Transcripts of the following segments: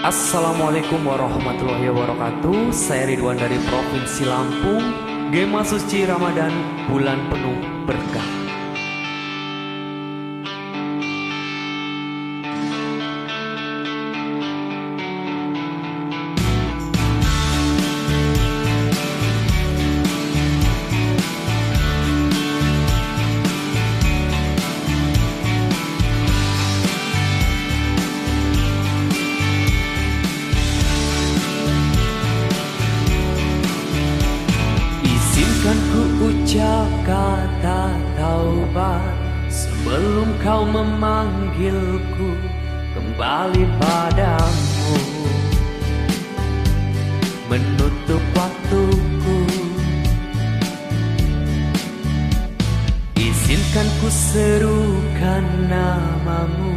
Assalamualaikum warahmatullahi wabarakatuh. Saya Ridwan dari Provinsi Lampung. Gema suci Ramadan, bulan penuh berkah. Izinkan ku ucap kata taubat sebelum kau memanggilku kembali padamu. Menutup waktuku, izinkan ku serukan namamu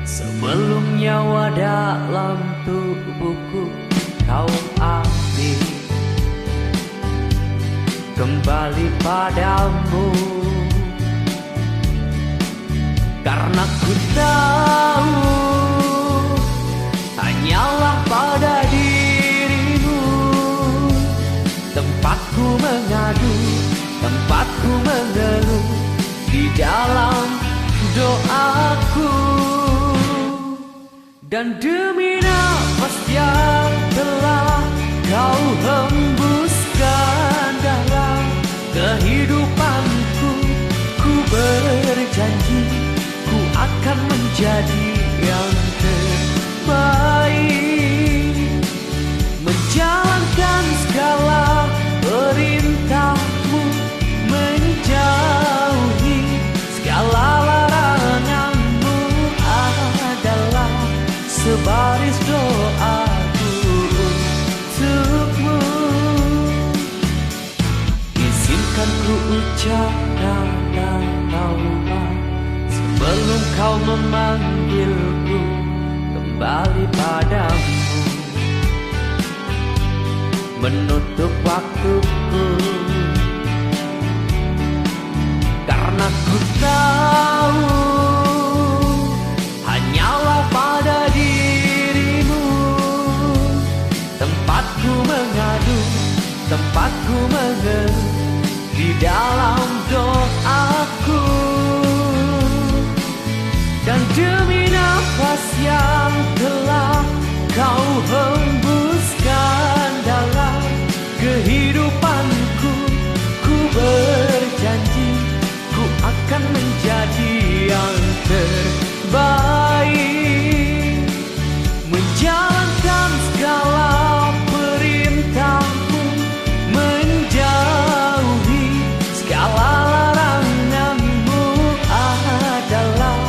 sebelum nyawa dalam tubuhku kau ambil kembali padamu. Karena ku tahu hanyalah pada dirimu tempatku mengadu, tempatku mengeluh di dalam doaku. Dan demi nafas yang telah kau hembuskan dalam kehidupanku, ku berjanji ku akan menjadi yang terbaik, menjalankan segala perintahmu, menjauhi segala laranganmu adalah sebaris doaku untukmu. Izinkan ku ucapkan taubat sebelum kau memanggilku kembali padamu. Menutup waktuku, karena ku tahu hanyalah pada dirimu tempatku mengadu, tempatku mengeluh di dalam doaku. Dan demi nafas yang telah kau hembuskan dalam kehidupanku, ku berjanji ku akan menjadi yang terbaik, menjalankan segala perintahmu, menjauhi segala laranganmu adalah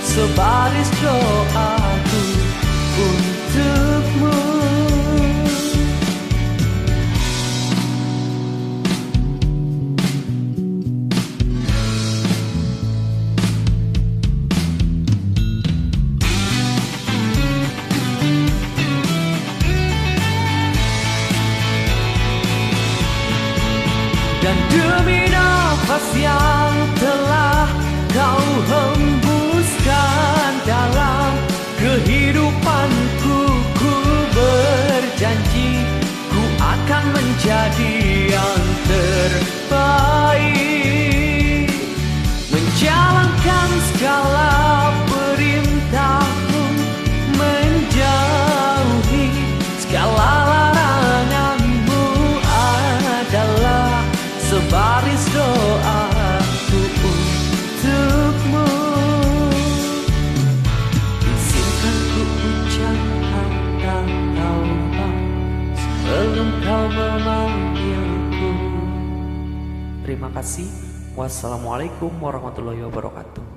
sebaris doaku untukmu. Dan demi nafas yang telah kau hembuskan dalam kehidupanku, ku berjanji ku akan menjadi yang terbaik, menjalankan segala perintahmu, menjauhi segala laranganmu adalah sebaris doaku untukmu. Izinkan ku ucapkan taubat sebelum kau memanggilku. Terima kasih. Wassalamualaikum warahmatullahi wabarakatuh.